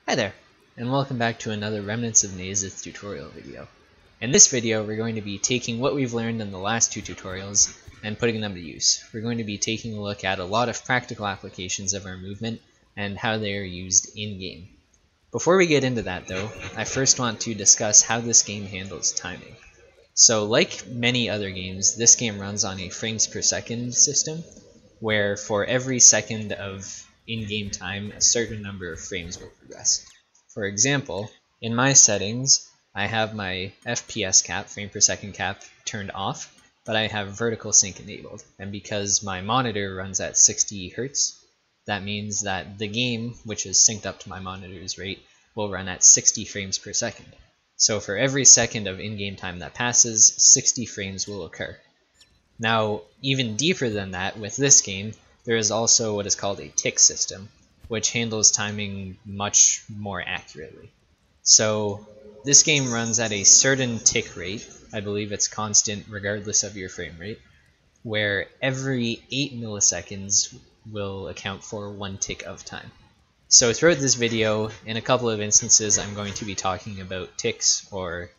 Hi there, and welcome back to another Remnants of Naezith tutorial video. In this video, we're going to be taking what we've learned in the last two tutorials and putting them to use. We're going to be taking a look at a lot of practical applications of our movement and how they are used in-game. Before we get into that though, I first want to discuss how this game handles timing. So like many other games, this game runs on a frames per second system, where for every second of in-game time, a certain number of frames will progress. For example, in my settings, I have my FPS cap, frame per second cap, turned off, but I have vertical sync enabled. And because my monitor runs at 60 Hz, that means that the game, which is synced up to my monitor's rate, will run at 60 frames per second. So for every second of in-game time that passes, 60 frames will occur. Now, even deeper than that, with this game, there is also what is called a tick system, which handles timing much more accurately. So this game runs at a certain tick rate, I believe it's constant regardless of your frame rate, where every 8 milliseconds will account for 1 tick of time. So throughout this video, in a couple of instances, I'm going to be talking about ticks, or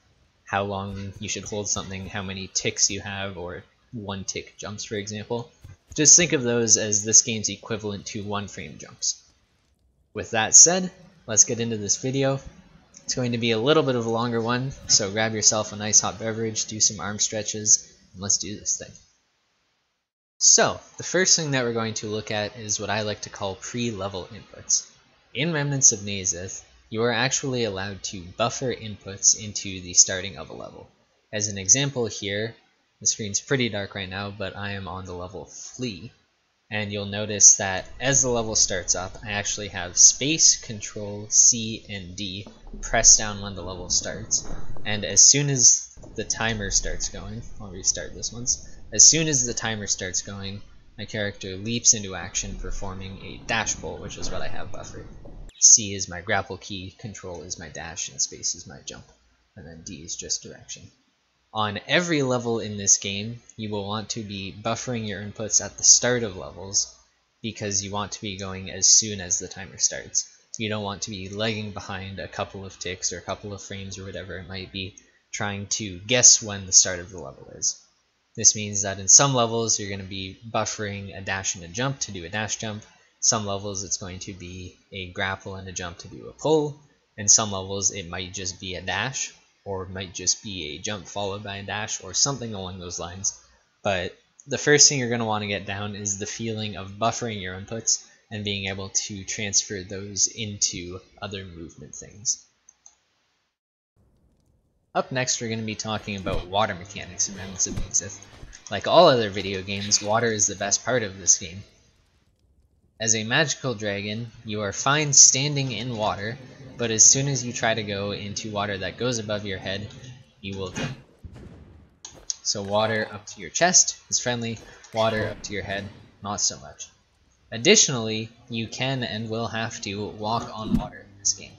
how long you should hold something, how many ticks you have, or 1 tick jumps, for example. Just think of those as this game's equivalent to 1 frame jumps. With that said, let's get into this video. It's going to be a little bit of a longer one, so grab yourself a nice hot beverage, do some arm stretches, and let's do this thing. So, the first thing that we're going to look at is what I like to call pre-level inputs. In Remnants of Naezith, you are actually allowed to buffer inputs into the starting of a level. As an example here, the screen's pretty dark right now, but I am on the level Flee, and you'll notice that as the level starts up, I actually have space, control, C, and D pressed down when the level starts, and as soon as the timer starts going, I'll restart this once, as soon as the timer starts going, my character leaps into action performing a Dashpull, which is what I have buffered. C is my grapple key, control is my dash, and space is my jump, and then D is just direction. On every level in this game, you will want to be buffering your inputs at the start of levels because you want to be going as soon as the timer starts. You don't want to be lagging behind a couple of ticks or a couple of frames or whatever it might be, trying to guess when the start of the level is. This means that in some levels you're going to be buffering a dash and a jump to do a dash jump. Some levels it's going to be a grapple and a jump to do a pull. In some levels it might just be a dash, or it might just be a jump followed by a dash, or something along those lines. But the first thing you're going to want to get down is the feeling of buffering your inputs and being able to transfer those into other movement things. Up next, we're going to be talking about water mechanics in Remnants of Naezith. Like all other video games, water is the best part of this game. As a magical dragon, you are fine standing in water, but as soon as you try to go into water that goes above your head, you will drown. So water up to your chest is friendly, water up to your head, not so much. Additionally, you can and will have to walk on water in this game.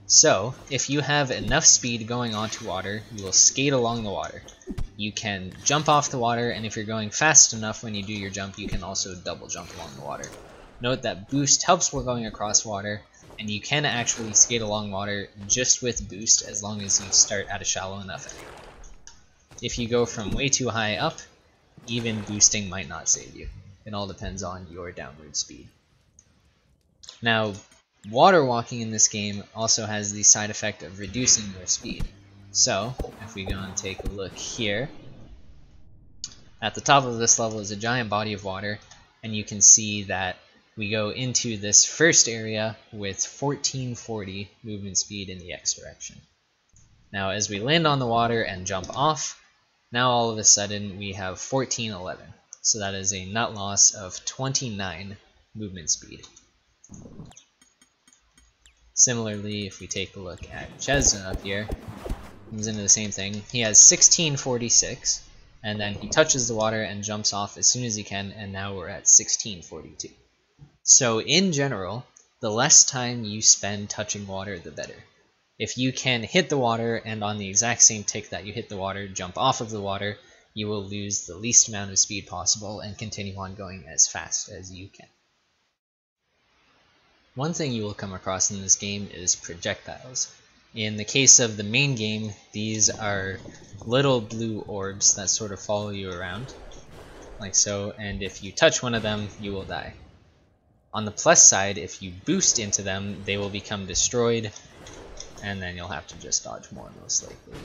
So, if you have enough speed going onto water, you will skate along the water. You can jump off the water, and if you're going fast enough when you do your jump, you can also double jump along the water. Note that boost helps while going across water, and you can actually skate along water just with boost as long as you start at a shallow enough angle. If you go from way too high up, even boosting might not save you. It all depends on your downward speed. Now, water walking in this game also has the side effect of reducing your speed. So, if we go and take a look here, at the top of this level is a giant body of water, and you can see that we go into this first area with 1440 movement speed in the X direction. Now, as we land on the water and jump off, now all of a sudden we have 1411. So that is a net loss of 29 movement speed. Similarly, if we take a look at Chesna up here, comes into the same thing. He has 1646, and then he touches the water and jumps off as soon as he can, and now we're at 1642. So in general, the less time you spend touching water, the better. If you can hit the water and on the exact same tick that you hit the water, jump off of the water, you will lose the least amount of speed possible and continue on going as fast as you can. One thing you will come across in this game is projectiles. In the case of the main game, these are little blue orbs that sort of follow you around, like so, and if you touch one of them, you will die. On the plus side, if you boost into them, they will become destroyed, and then you'll have to just dodge more most likely.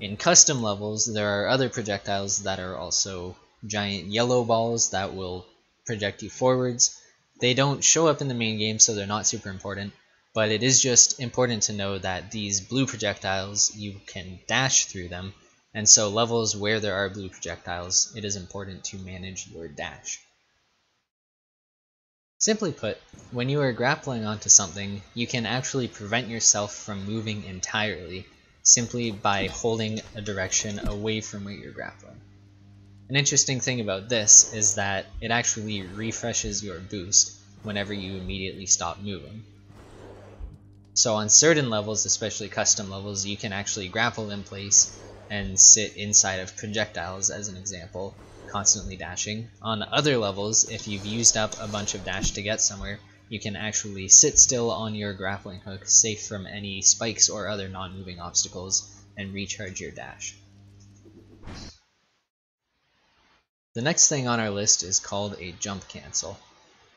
In custom levels, there are other projectiles that are also giant yellow balls that will project you forwards. They don't show up in the main game, so they're not super important, but it is just important to know that these blue projectiles, you can dash through them, and so levels where there are blue projectiles, it is important to manage your dash. Simply put, when you are grappling onto something, you can actually prevent yourself from moving entirely simply by holding a direction away from where you're grappling. An interesting thing about this is that it actually refreshes your boost whenever you immediately stop moving. So on certain levels, especially custom levels, you can actually grapple in place and sit inside of projectiles, as an example, constantly dashing. On other levels, if you've used up a bunch of dash to get somewhere, you can actually sit still on your grappling hook, safe from any spikes or other non-moving obstacles, and recharge your dash. The next thing on our list is called a jump cancel.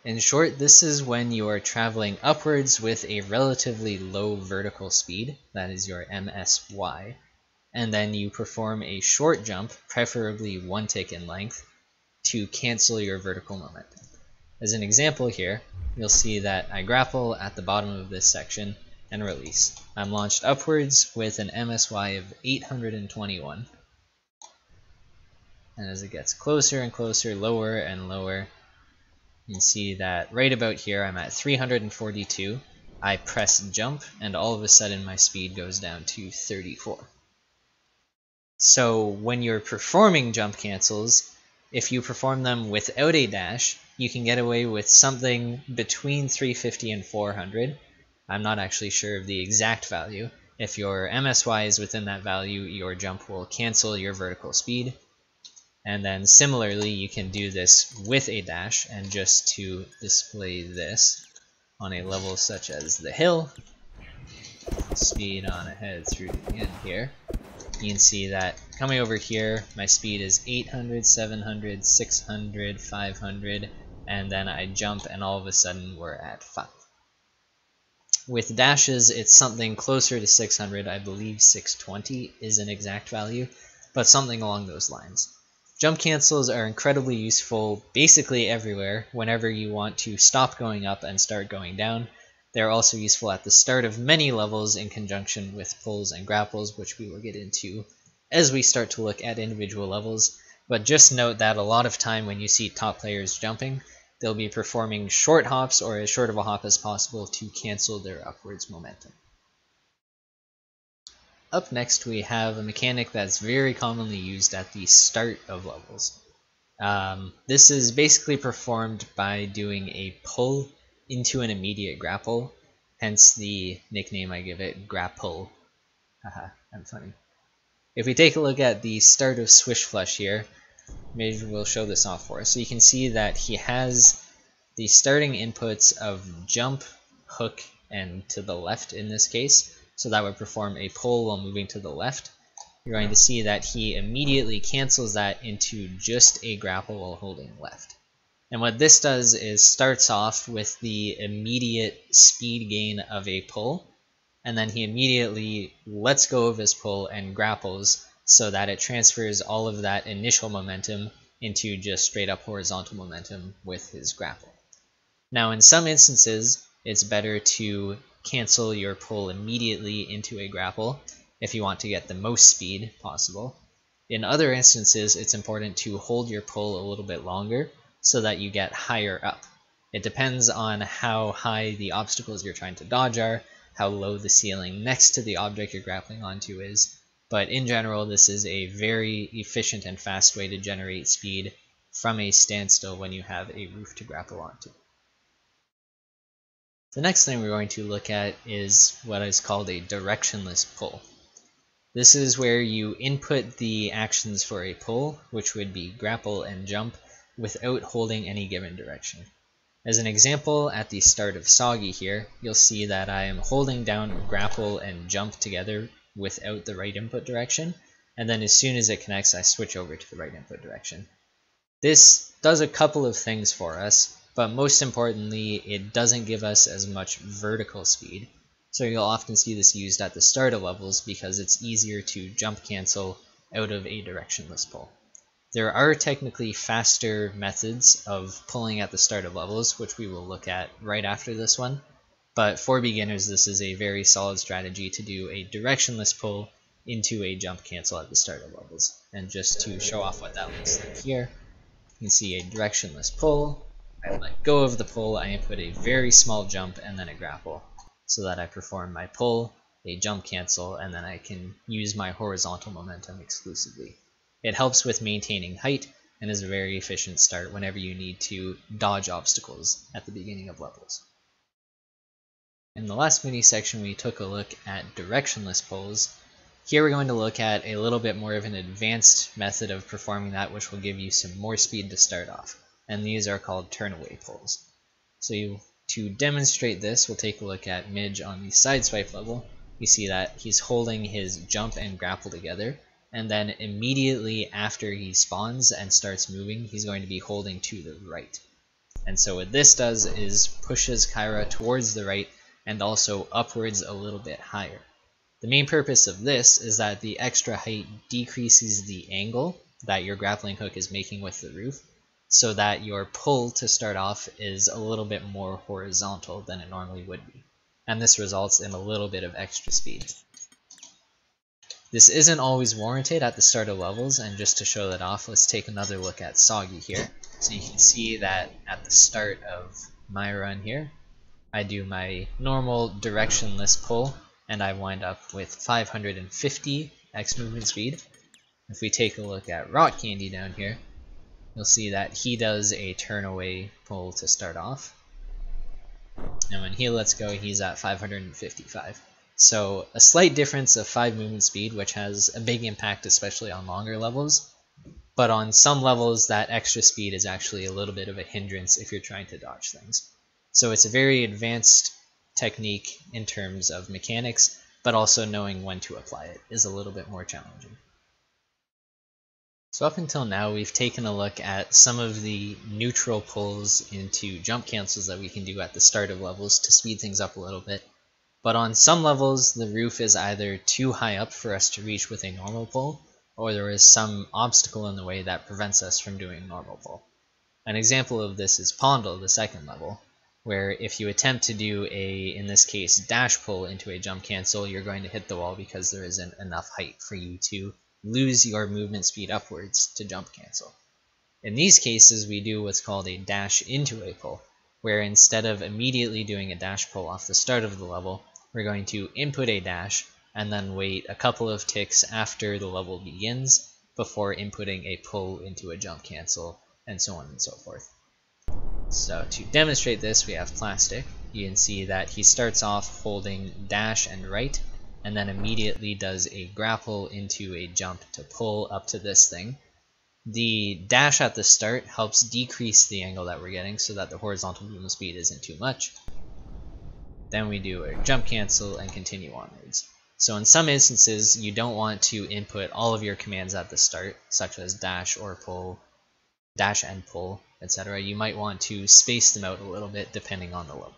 In short, this is when you are traveling upwards with a relatively low vertical speed, that is your MSY, and then you perform a short jump, preferably 1 tick in length, to cancel your vertical momentum. As an example here, you'll see that I grapple at the bottom of this section and release. I'm launched upwards with an MSY of 821. And as it gets closer and closer, lower and lower, you can see that right about here I'm at 342. I press jump, and all of a sudden my speed goes down to 34. So when you're performing jump cancels, if you perform them without a dash, you can get away with something between 350 and 400. I'm not actually sure of the exact value. If your MSY is within that value, your jump will cancel your vertical speed. And then similarly, you can do this with a dash, and just to display this on a level such as the hill, speed on ahead through the end here, you can see that coming over here, my speed is 800, 700, 600, 500, and then I jump and all of a sudden we're at 5. With dashes, it's something closer to 600, I believe 620 is an exact value, but something along those lines. Jump cancels are incredibly useful basically everywhere whenever you want to stop going up and start going down. They're also useful at the start of many levels in conjunction with pulls and grapples, which we will get into as we start to look at individual levels. But just note that a lot of time when you see top players jumping, they'll be performing short hops or as short of a hop as possible to cancel their upwards momentum. Up next, we have a mechanic that's very commonly used at the start of levels. This is basically performed by doing a pull into an immediate grapple, hence the nickname I give it, Grapull. Haha, I'm funny. If we take a look at the start of Swish Flush here, maybe we'll show this off for us. So you can see that he has the starting inputs of jump, hook, and to the left in this case. So that would perform a pull while moving to the left. You're going to see that he immediately cancels that into just a grapple while holding left. And what this does is starts off with the immediate speed gain of a pull, and then he immediately lets go of his pull and grapples so that it transfers all of that initial momentum into just straight up horizontal momentum with his grapple. Now in some instances, it's better to cancel your pull immediately into a grapple if you want to get the most speed possible. In other instances, it's important to hold your pull a little bit longer so that you get higher up. It depends on how high the obstacles you're trying to dodge are, how low the ceiling next to the object you're grappling onto is, but in general this is a very efficient and fast way to generate speed from a standstill when you have a roof to grapple onto. The next thing we're going to look at is what is called a directionless pull. This is where you input the actions for a pull, which would be grapple and jump, without holding any given direction. As an example, at the start of Soggy here, you'll see that I am holding down Grapple and Jump together without the right input direction, and then as soon as it connects I switch over to the right input direction. This does a couple of things for us, but most importantly it doesn't give us as much vertical speed, so you'll often see this used at the start of levels because it's easier to jump cancel out of a directionless pull. There are technically faster methods of pulling at the start of levels, which we will look at right after this one, but for beginners this is a very solid strategy to do a directionless pull into a jump cancel at the start of levels. And just to show off what that looks like here, you can see a directionless pull. I let go of the pull, I input a very small jump and then a grapple, so that I perform my pull, a jump cancel, and then I can use my horizontal momentum exclusively. It helps with maintaining height and is a very efficient start whenever you need to dodge obstacles at the beginning of levels. In the last mini section we took a look at directionless pulls. Here we're going to look at a little bit more of an advanced method of performing that, which will give you some more speed to start off, and these are called turn-away pulls. So to demonstrate this, we'll take a look at Midge on the sideswipe level. You see that he's holding his jump and grapple together, and then immediately after he spawns and starts moving, he's going to be holding to the right. And so what this does is pushes Kyra towards the right and also upwards a little bit higher. The main purpose of this is that the extra height decreases the angle that your grappling hook is making with the roof, so that your pull to start off is a little bit more horizontal than it normally would be. And this results in a little bit of extra speed. This isn't always warranted at the start of levels, and just to show that off, let's take another look at Soggy here. So you can see that at the start of my run here, I do my normal directionless pull, and I wind up with 550 X movement speed. If we take a look at Rock Candy down here, you'll see that he does a turn away pull to start off, and when he lets go he's at 555. So a slight difference of 5 movement speed, which has a big impact especially on longer levels, but on some levels that extra speed is actually a little bit of a hindrance if you're trying to dodge things. So it's a very advanced technique in terms of mechanics, but also knowing when to apply it is a little bit more challenging. So up until now we've taken a look at some of the neutral pulls into jump cancels that we can do at the start of levels to speed things up a little bit. But on some levels the roof is either too high up for us to reach with a normal pull, or there is some obstacle in the way that prevents us from doing normal pull. An example of this is Pondle, the second level, where if you attempt to do in this case, dash pull into a jump cancel, you're going to hit the wall because there isn't enough height for you to lose your movement speed upwards to jump cancel. In these cases we do what's called a dash into a pull, where instead of immediately doing a dash pull off the start of the level, we're going to input a dash and then wait a couple of ticks after the level begins before inputting a pull into a jump cancel, and so on and so forth. So to demonstrate this we have Plastic. You can see that he starts off holding dash and right, and then immediately does a grapple into a jump to pull up to this thing. The dash at the start helps decrease the angle that we're getting so that the horizontal movement speed isn't too much. Then we do a jump cancel and continue onwards. So in some instances you don't want to input all of your commands at the start, such as dash or pull, dash and pull, etc. You might want to space them out a little bit depending on the level.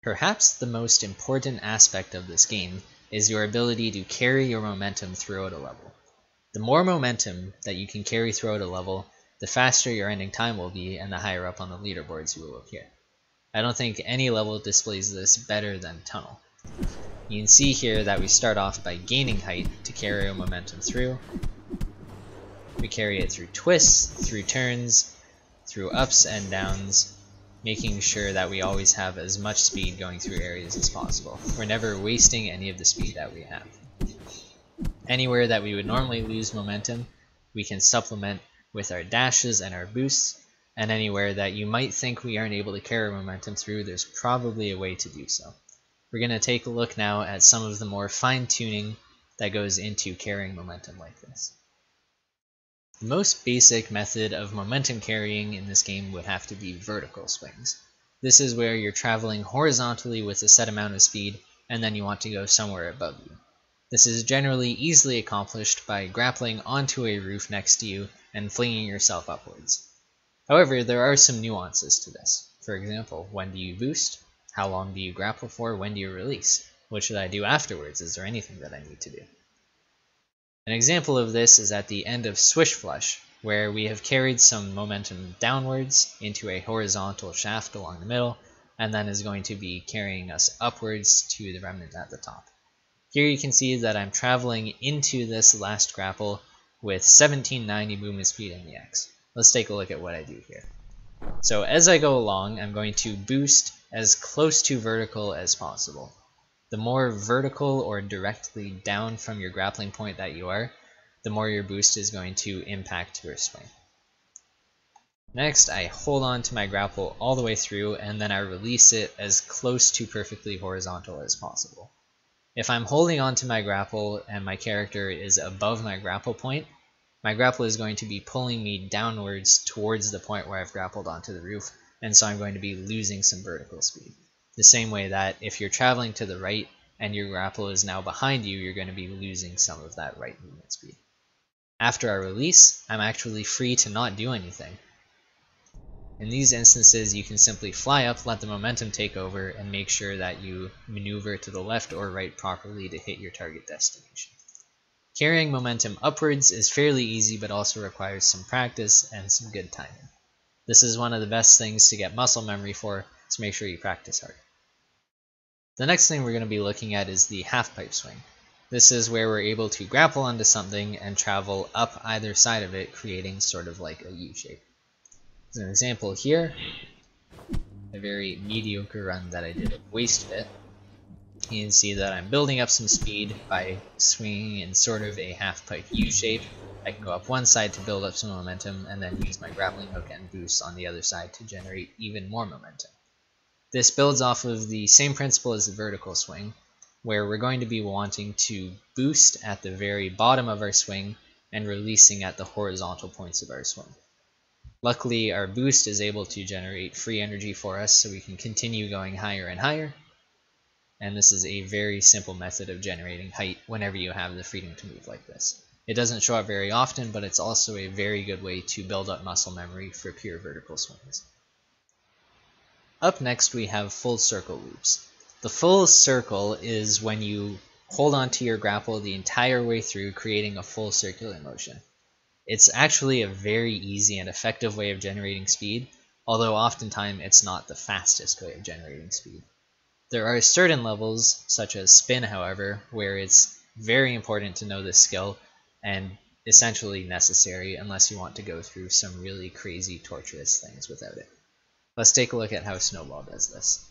Perhaps the most important aspect of this game is your ability to carry your momentum throughout a level. The more momentum that you can carry throughout a level, the faster your ending time will be and the higher up on the leaderboards you will appear. I don't think any level displays this better than Tunnel. You can see here that we start off by gaining height to carry our momentum through. We carry it through twists, through turns, through ups and downs, making sure that we always have as much speed going through areas as possible. We're never wasting any of the speed that we have. Anywhere that we would normally lose momentum, we can supplement with our dashes and our boosts, and anywhere that you might think we aren't able to carry momentum through, there's probably a way to do so. We're going to take a look now at some of the more fine-tuning that goes into carrying momentum like this. The most basic method of momentum carrying in this game would have to be vertical swings. This is where you're traveling horizontally with a set amount of speed, and then you want to go somewhere above you. This is generally easily accomplished by grappling onto a roof next to you and flinging yourself upwards. However, there are some nuances to this. For example, when do you boost? How long do you grapple for? When do you release? What should I do afterwards? Is there anything that I need to do? An example of this is at the end of Swish Flush, where we have carried some momentum downwards into a horizontal shaft along the middle, and then is going to be carrying us upwards to the remnant at the top. Here you can see that I'm traveling into this last grapple with 1790 movement speed in the X. Let's take a look at what I do here. So as I go along, I'm going to boost as close to vertical as possible. The more vertical or directly down from your grappling point that you are, the more your boost is going to impact your swing. Next, I hold on to my grapple all the way through, and then I release it as close to perfectly horizontal as possible. If I'm holding on to my grapple and my character is above my grapple point, my grapple is going to be pulling me downwards towards the point where I've grappled onto the roof, and so I'm going to be losing some vertical speed. The same way that if you're traveling to the right and your grapple is now behind you, you're going to be losing some of that right movement speed. After I release, I'm actually free to not do anything. In these instances, you can simply fly up, let the momentum take over, and make sure that you maneuver to the left or right properly to hit your target destination. Carrying momentum upwards is fairly easy, but also requires some practice and some good timing. This is one of the best things to get muscle memory for, so make sure you practice hard. The next thing we're going to be looking at is the half-pipe swing. This is where we're able to grapple onto something and travel up either side of it, creating sort of like a U shape. As an example here, a very mediocre run that I did of Waste Fit. You can see that I'm building up some speed by swinging in sort of a half-pipe U shape. I can go up one side to build up some momentum, and then use my grappling hook and boost on the other side to generate even more momentum. This builds off of the same principle as the vertical swing, where we're going to be wanting to boost at the very bottom of our swing and releasing at the horizontal points of our swing. Luckily, our boost is able to generate free energy for us, so we can continue going higher and higher, and this is a very simple method of generating height whenever you have the freedom to move like this. It doesn't show up very often, but it's also a very good way to build up muscle memory for pure vertical swings. Up next we have full circle loops. The full circle is when you hold onto your grapple the entire way through, creating a full circular motion. It's actually a very easy and effective way of generating speed, although oftentimes it's not the fastest way of generating speed. There are certain levels, such as spin however, where it's very important to know this skill and essentially necessary unless you want to go through some really crazy torturous things without it. Let's take a look at how Snowball does this.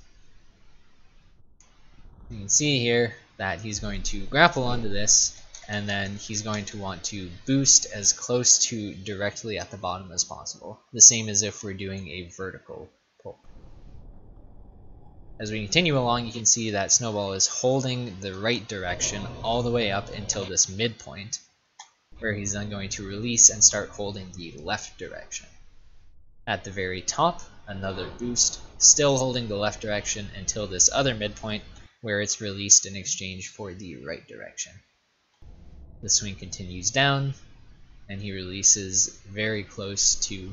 You can see here that he's going to grapple onto this, and then he's going to want to boost as close to directly at the bottom as possible, the same as if we're doing a vertical pull. As we continue along, you can see that Snowball is holding the right direction all the way up until this midpoint, where he's then going to release and start holding the left direction. At the very top, another boost, still holding the left direction until this other midpoint, where it's released in exchange for the right direction. The swing continues down, and he releases very close to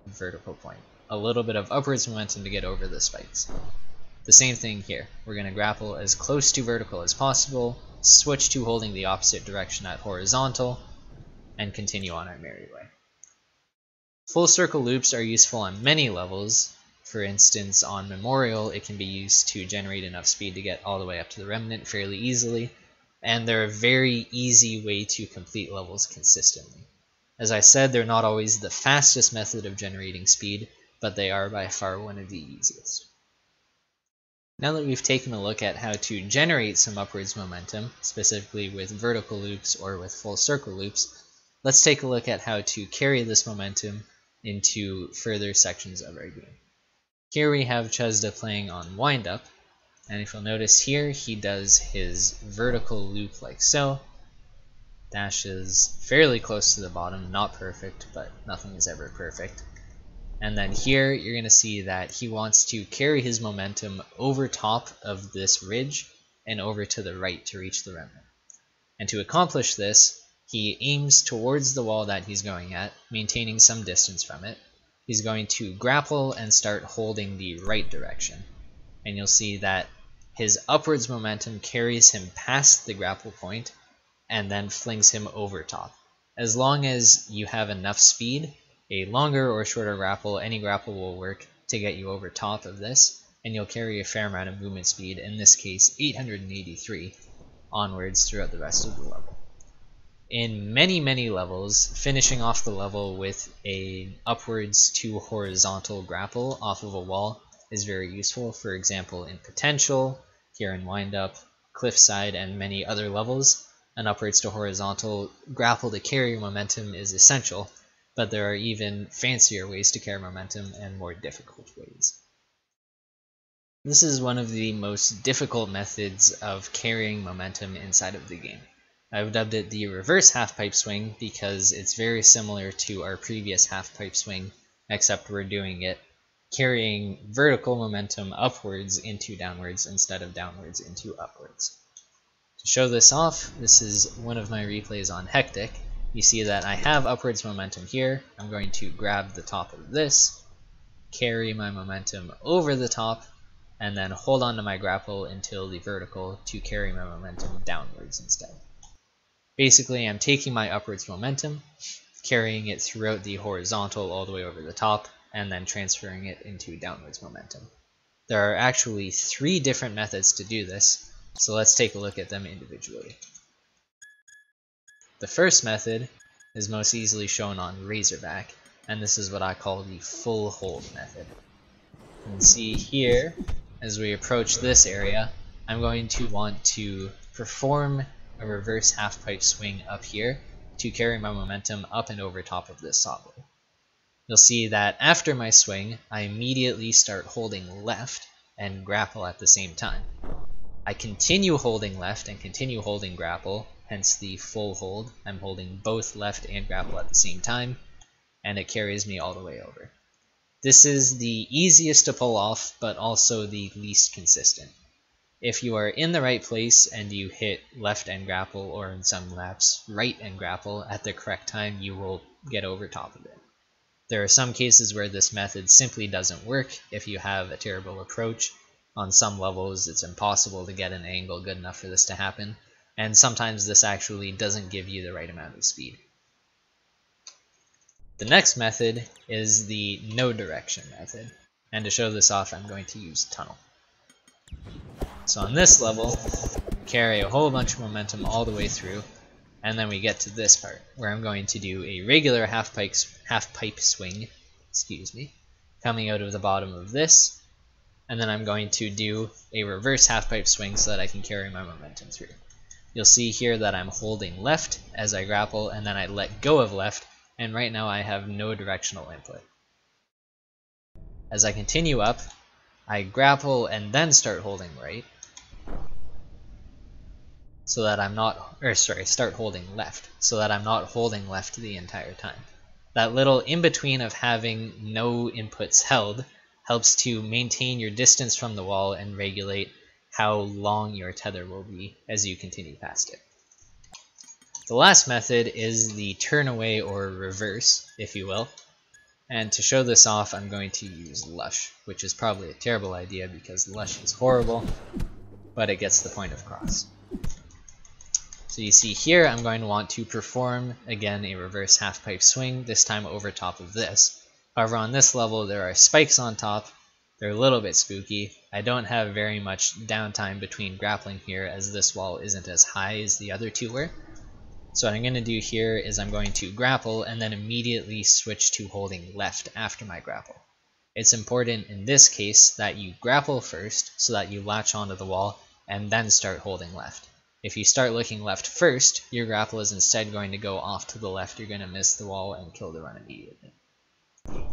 the vertical point. A little bit of upwards momentum to get over the spikes. The same thing here. We're going to grapple as close to vertical as possible, switch to holding the opposite direction at horizontal, and continue on our merry way. Full circle loops are useful on many levels. For instance, on Memorial, it can be used to generate enough speed to get all the way up to the Remnant fairly easily, and they're a very easy way to complete levels consistently. As I said, they're not always the fastest method of generating speed, but they are by far one of the easiest. Now that we've taken a look at how to generate some upwards momentum, specifically with vertical loops or with full circle loops, let's take a look at how to carry this momentum into further sections of our game. Here we have Chesda playing on Wind Up, and if you'll notice here, he does his vertical loop like so, dashes fairly close to the bottom, not perfect, but nothing is ever perfect. And then here you're going to see that he wants to carry his momentum over top of this ridge and over to the right to reach the remnant. And to accomplish this, he aims towards the wall that he's going at, maintaining some distance from it. He's going to grapple and start holding the right direction. And you'll see that his upwards momentum carries him past the grapple point and then flings him over top. As long as you have enough speed, a longer or shorter grapple, any grapple will work to get you over top of this, and you'll carry a fair amount of movement speed, in this case 883, onwards throughout the rest of the level. In many levels, finishing off the level with a upwards to horizontal grapple off of a wall is very useful. For example, in Potential, here in Wind Up, Cliffside, and many other levels, an upwards to horizontal grapple to carry momentum is essential, but there are even fancier ways to carry momentum and more difficult ways. This is one of the most difficult methods of carrying momentum inside of the game. I've dubbed it the reverse halfpipe swing because it's very similar to our previous halfpipe swing, except we're doing it carrying vertical momentum upwards into downwards instead of downwards into upwards. To show this off, this is one of my replays on Hectic. You see that I have upwards momentum here. I'm going to grab the top of this, carry my momentum over the top, and then hold on to my grapple until the vertical to carry my momentum downwards instead. Basically, I'm taking my upwards momentum, carrying it throughout the horizontal all the way over the top, and then transferring it into downwards momentum. There are actually 3 different methods to do this, so let's take a look at them individually. The first method is most easily shown on Razorback, and this is what I call the full hold method. You can see here, as we approach this area, I'm going to want to perform a reverse halfpipe swing up here to carry my momentum up and over top of this saw blade. You'll see that after my swing, I immediately start holding left and grapple at the same time. I continue holding left and continue holding grapple, hence the full hold. I'm holding both left and grapple at the same time, and it carries me all the way over. This is the easiest to pull off, but also the least consistent. If you are in the right place and you hit left and grapple, or in some laps, right and grapple at the correct time, you will get over top of it. There are some cases where this method simply doesn't work if you have a terrible approach. On some levels, it's impossible to get an angle good enough for this to happen, and sometimes this actually doesn't give you the right amount of speed. The next method is the no direction method, and to show this off, I'm going to use Tunnel. So on this level, carry a whole bunch of momentum all the way through, and then we get to this part, where I'm going to do a regular half-pipe swing, coming out of the bottom of this, and then I'm going to do a reverse half-pipe swing so that I can carry my momentum through. You'll see here that I'm holding left as I grapple, and then I let go of left, and right now I have no directional input. As I continue up, I grapple and then start holding right, so that I'm not, start holding left, so that I'm not holding left the entire time. That little in-between of having no inputs held helps to maintain your distance from the wall and regulate how long your tether will be as you continue past it. The last method is the turn away or reverse, if you will. And to show this off, I'm going to use Lush, which is probably a terrible idea because Lush is horrible, but it gets the point across. So you see here, I'm going to want to perform, again, a reverse half-pipe swing, this time over top of this. However, on this level, there are spikes on top. They're a little bit spooky. I don't have very much downtime between grappling here, as this wall isn't as high as the other two were. So what I'm going to do here is I'm going to grapple and then immediately switch to holding left after my grapple. It's important in this case that you grapple first so that you latch onto the wall and then start holding left. If you start looking left first, your grapple is instead going to go off to the left. You're going to miss the wall and kill the run immediately.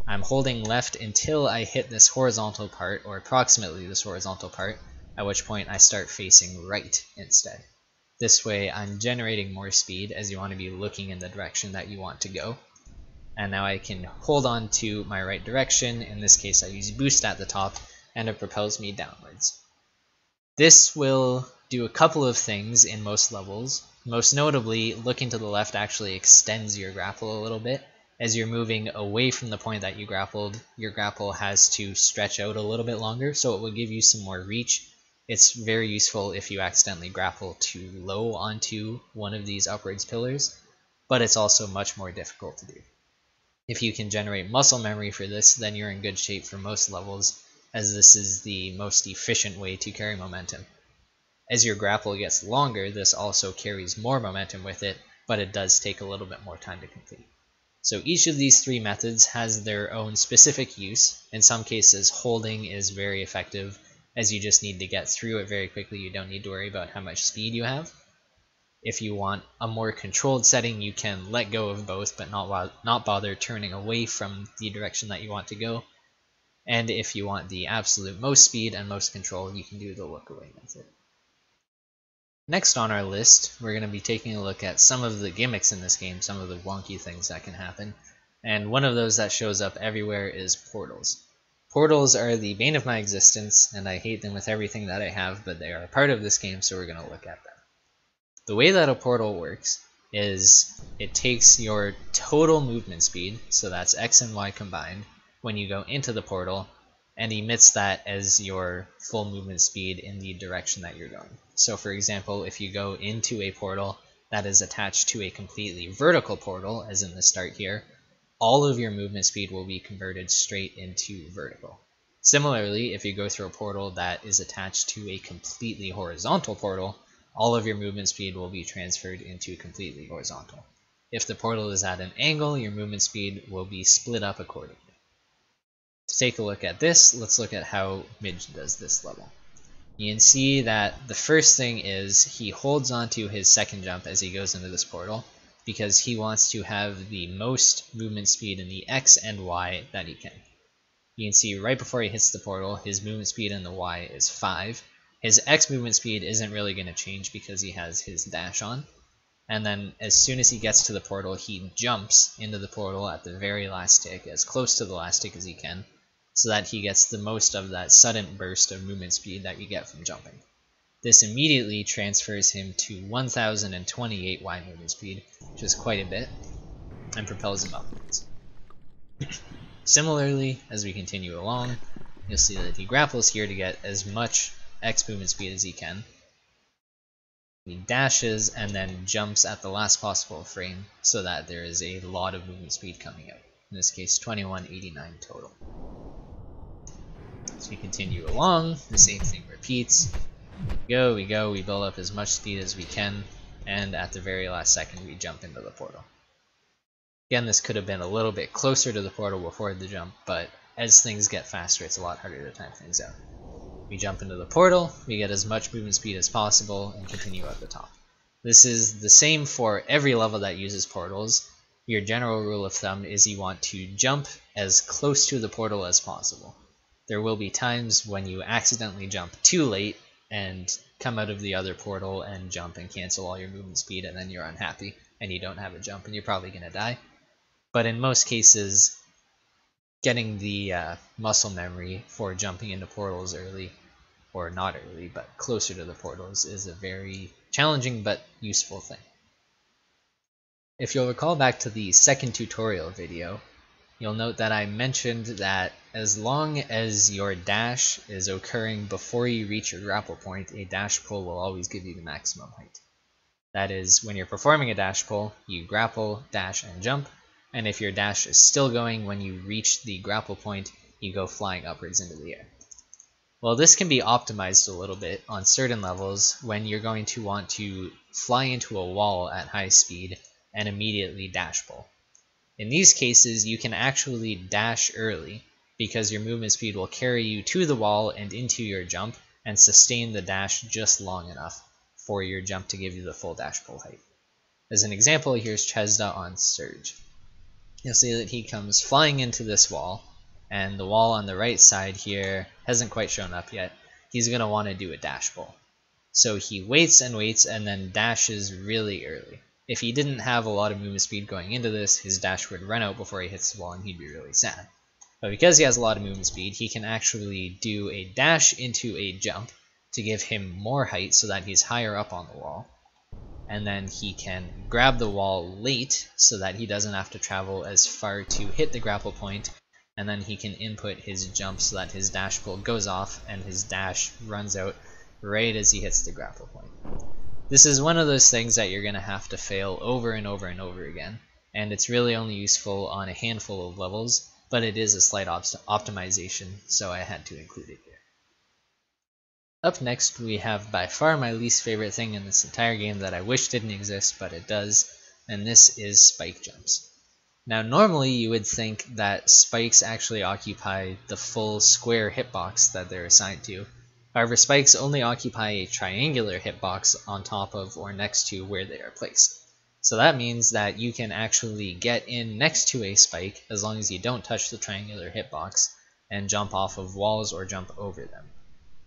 I'm holding left until I hit this horizontal part, or approximately this horizontal part, at which point I start facing right instead. This way I'm generating more speed as you want to be looking in the direction that you want to go. And now I can hold on to my right direction. In this case I use boost at the top and it propels me downwards. This will do a couple of things in most levels. Most notably, looking to the left actually extends your grapple a little bit. As you're moving away from the point that you grappled, your grapple has to stretch out a little bit longer, so it will give you some more reach. It's very useful if you accidentally grapple too low onto one of these upwards pillars, but it's also much more difficult to do. If you can generate muscle memory for this, then you're in good shape for most levels, as this is the most efficient way to carry momentum. As your grapple gets longer, this also carries more momentum with it, but it does take a little bit more time to complete. So each of these three methods has their own specific use. In some cases, holding is very effective, as you just need to get through it very quickly. You don't need to worry about how much speed you have. If you want a more controlled setting, you can let go of both, but not bother turning away from the direction that you want to go. And if you want the absolute most speed and most control, you can do the look away method. Next on our list, we're going to be taking a look at some of the gimmicks in this game, some of the wonky things that can happen. And one of those that shows up everywhere is portals. Portals are the bane of my existence, and I hate them with everything that I have, but they are a part of this game, so we're going to look at them. The way that a portal works is it takes your total movement speed, so that's X and Y combined, when you go into the portal, and emits that as your full movement speed in the direction that you're going. So for example, if you go into a portal that is attached to a completely vertical portal, as in the start here, all of your movement speed will be converted straight into vertical. Similarly, if you go through a portal that is attached to a completely horizontal portal, all of your movement speed will be transferred into completely horizontal. If the portal is at an angle, your movement speed will be split up accordingly. To take a look at this, let's look at how Midge does this level. You can see that the first thing is he holds onto his second jump as he goes into this portal, because he wants to have the most movement speed in the X and Y that he can. You can see right before he hits the portal, his movement speed in the Y is 5. His X movement speed isn't really going to change because he has his dash on. And then as soon as he gets to the portal, he jumps into the portal at the very last tick, as close to the last tick as he can, so that he gets the most of that sudden burst of movement speed that you get from jumping. This immediately transfers him to 1028 Y movement speed, which is quite a bit, and propels him upwards. Similarly, as we continue along, you'll see that he grapples here to get as much X movement speed as he can. He dashes and then jumps at the last possible frame so that there is a lot of movement speed coming out. In this case, 2189 total. So we continue along, the same thing repeats. We go, we build up as much speed as we can, and at the very last second we jump into the portal. Again, this could have been a little bit closer to the portal before the jump, but as things get faster, it's a lot harder to time things out. We jump into the portal, we get as much movement speed as possible, and continue at the top. This is the same for every level that uses portals. Your general rule of thumb is you want to jump as close to the portal as possible. There will be times when you accidentally jump too late and come out of the other portal and jump and cancel all your movement speed, and then you're unhappy and you don't have a jump and you're probably going to die. But in most cases, getting the muscle memory for jumping into portals early, or not early, but closer to the portals, is a very challenging but useful thing. If you'll recall back to the second tutorial video, you'll note that I mentioned that as long as your dash is occurring before you reach your grapple point, a dash pull will always give you the maximum height. That is, when you're performing a dash pull, you grapple, dash, and jump, and if your dash is still going when you reach the grapple point, you go flying upwards into the air. Well, this can be optimized a little bit on certain levels when you're going to want to fly into a wall at high speed and immediately dash pull. In these cases, you can actually dash early because your movement speed will carry you to the wall and into your jump and sustain the dash just long enough for your jump to give you the full dash pull height. As an example, here's Chesda on Surge. You'll see that he comes flying into this wall, and the wall on the right side here hasn't quite shown up yet. He's going to want to do a dash pull. So he waits and waits and then dashes really early. If he didn't have a lot of movement speed going into this, his dash would run out before he hits the wall and he'd be really sad. But because he has a lot of movement speed, he can actually do a dash into a jump to give him more height so that he's higher up on the wall. And then he can grab the wall late so that he doesn't have to travel as far to hit the grapple point, and then he can input his jump so that his dash pull goes off and his dash runs out right as he hits the grapple point. This is one of those things that you're going to have to fail over and over and over again, and it's really only useful on a handful of levels, but it is a slight optimization, so I had to include it here. Up next, we have by far my least favorite thing in this entire game that I wish didn't exist, but it does, and this is spike jumps. Now normally you would think that spikes actually occupy the full square hitbox that they're assigned to. However, spikes only occupy a triangular hitbox on top of or next to where they are placed. So that means that you can actually get in next to a spike as long as you don't touch the triangular hitbox and jump off of walls or jump over them.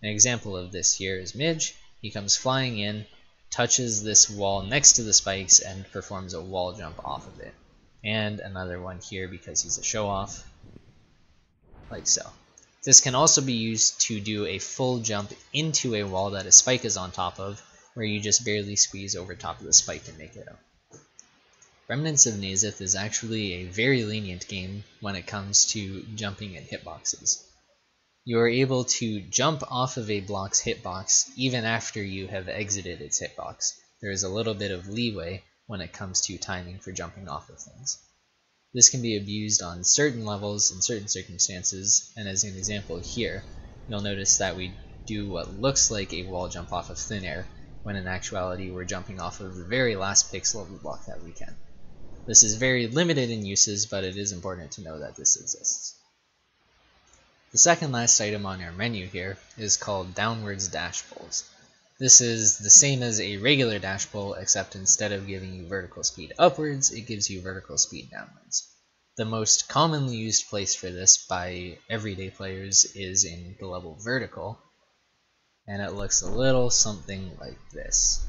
An example of this here is Midge. He comes flying in, touches this wall next to the spikes, and performs a wall jump off of it. And another one here because he's a show-off, like so. This can also be used to do a full jump into a wall that a spike is on top of, where you just barely squeeze over top of the spike and make it out. Remnants of Naezith is actually a very lenient game when it comes to jumping in hitboxes. You are able to jump off of a block's hitbox even after you have exited its hitbox. There is a little bit of leeway when it comes to timing for jumping off of things. This can be abused on certain levels in certain circumstances, and as an example here, you'll notice that we do what looks like a wall jump off of thin air, when in actuality we're jumping off of the very last pixel of the block that we can. This is very limited in uses, but it is important to know that this exists. The second last item on our menu here is called Downwards Dashpulls. This is the same as a regular dash pull, except instead of giving you vertical speed upwards, it gives you vertical speed downwards. The most commonly used place for this by everyday players is in the level vertical, and it looks a little something like this.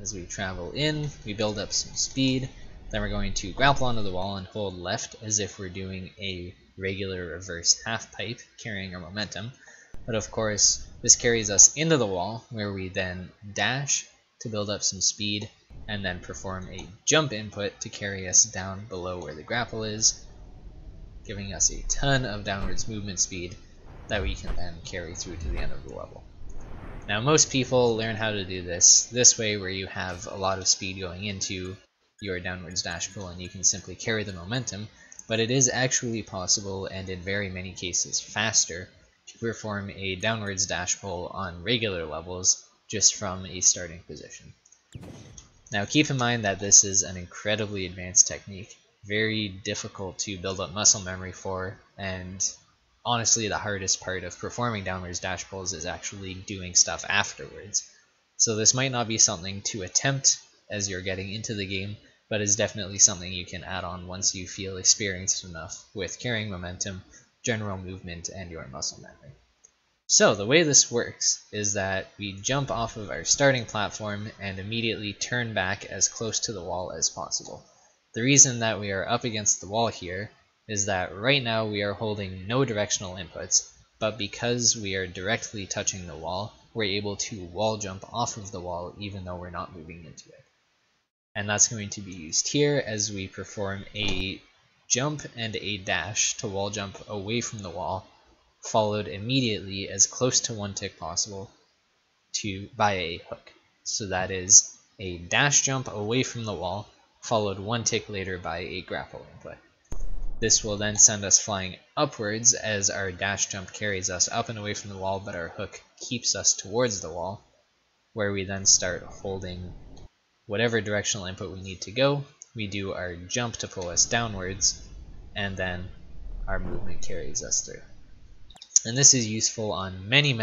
As we travel in, we build up some speed, then we're going to grapple onto the wall and hold left as if we're doing a regular reverse half pipe, carrying our momentum. But of course, this carries us into the wall, where we then dash to build up some speed, and then perform a jump input to carry us down below where the grapple is, giving us a ton of downwards movement speed that we can then carry through to the end of the level. Now most people learn how to do this way, where you have a lot of speed going into your downwards dash pull and you can simply carry the momentum, but it is actually possible, and in very many cases faster, to perform a downwards dash pull on regular levels just from a starting position. Now keep in mind that this is an incredibly advanced technique, very difficult to build up muscle memory for, and honestly the hardest part of performing downwards dash pulls is actually doing stuff afterwards. So this might not be something to attempt as you're getting into the game, but is definitely something you can add on once you feel experienced enough with carrying momentum, general movement, and your muscle memory. So the way this works is that we jump off of our starting platform and immediately turn back as close to the wall as possible. The reason that we are up against the wall here is that right now we are holding no directional inputs, but because we are directly touching the wall, we're able to wall jump off of the wall even though we're not moving into it. And that's going to be used here as we perform a jump and a dash to wall jump away from the wall, followed immediately as close to one tick possible by a hook. So that is a dash jump away from the wall, followed one tick later by a grapple input. This will then send us flying upwards as our dash jump carries us up and away from the wall, but our hook keeps us towards the wall, where we then start holding whatever directional input we need to go. We do our jump to pull us downwards, and then our movement carries us through. And this is useful on many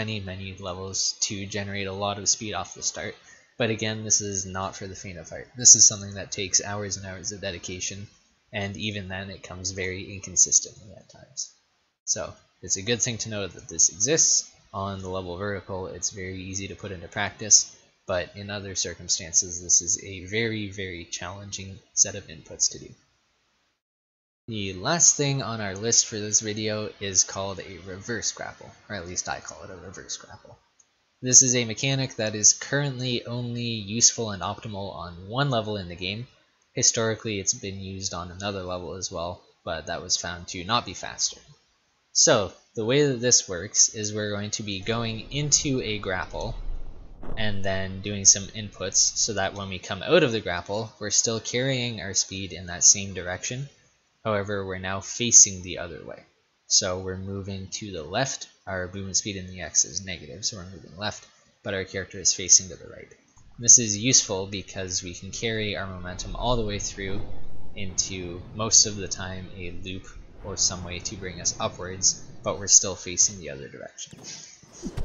levels to generate a lot of speed off the start, but again, this is not for the faint of heart. This is something that takes hours and hours of dedication, and even then it comes very inconsistently at times. So it's a good thing to know that this exists. On the level vertical, it's very easy to put into practice, but in other circumstances this is a very, very challenging set of inputs to do. The last thing on our list for this video is called a reverse grapple, or at least I call it a reverse grapple. This is a mechanic that is currently only useful and optimal on one level in the game. Historically it's been used on another level as well, but that was found to not be faster. So the way that this works is we're going to be going into a grapple and then doing some inputs so that when we come out of the grapple we're still carrying our speed in that same direction. However, we're now facing the other way. So we're moving to the left, our movement speed in the X is negative, so we're moving left, but our character is facing to the right. This is useful because we can carry our momentum all the way through into, most of the time, a loop or some way to bring us upwards, but we're still facing the other direction.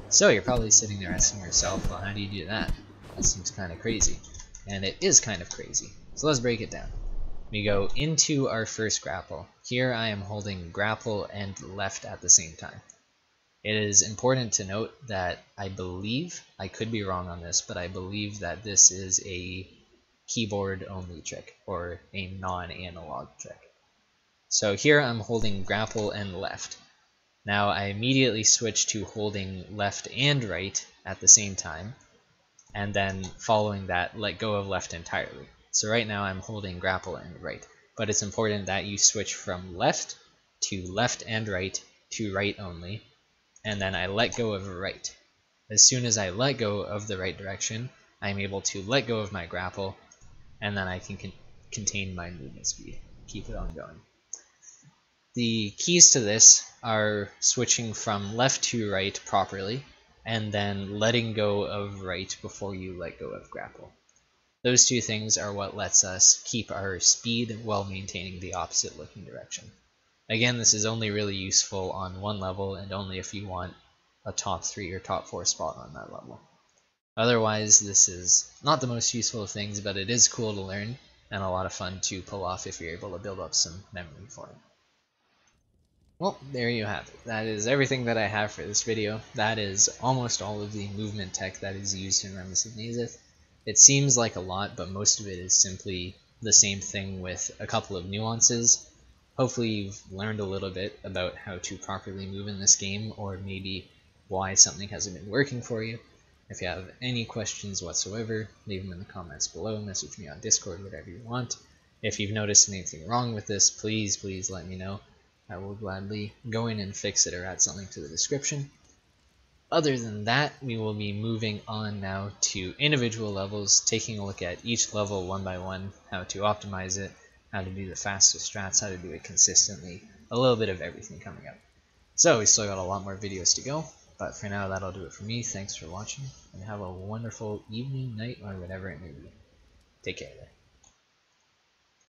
So you're probably sitting there asking yourself, well, how do you do that? That seems kind of crazy. And it is kind of crazy. So let's break it down. We go into our first grapple. Here I am holding grapple and left at the same time. It is important to note that I believe, I could be wrong on this, but I believe that this is a keyboard only trick, or a non-analog trick. So here I'm holding grapple and left. Now I immediately switch to holding left and right at the same time, and then following that let go of left entirely. So right now I'm holding grapple and right, but it's important that you switch from left to left and right to right only, and then I let go of right. As soon as I let go of the right direction, I'm able to let go of my grapple, and then I can contain my movement speed, keep it on going. The keys to this are switching from left to right properly, and then letting go of right before you let go of grapple. Those two things are what lets us keep our speed while maintaining the opposite looking direction. Again, this is only really useful on one level and only if you want a top 3 or top 4 spot on that level. Otherwise, this is not the most useful of things, but it is cool to learn and a lot of fun to pull off if you're able to build up some memory for it. Well, there you have it. That is everything that I have for this video. That is almost all of the movement tech that is used in Remnants of Naezith. It seems like a lot, but most of it is simply the same thing with a couple of nuances. Hopefully you've learned a little bit about how to properly move in this game, or maybe why something hasn't been working for you. If you have any questions whatsoever, leave them in the comments below, message me on Discord, whatever you want. If you've noticed anything wrong with this, please let me know. I will gladly go in and fix it or add something to the description. Other than that, we will be moving on now to individual levels, taking a look at each level one by one, how to optimize it, how to do the fastest strats, how to do it consistently, a little bit of everything coming up. So we still got a lot more videos to go, but for now that'll do it for me. Thanks for watching, and have a wonderful evening, night, or whatever it may be. Take care there.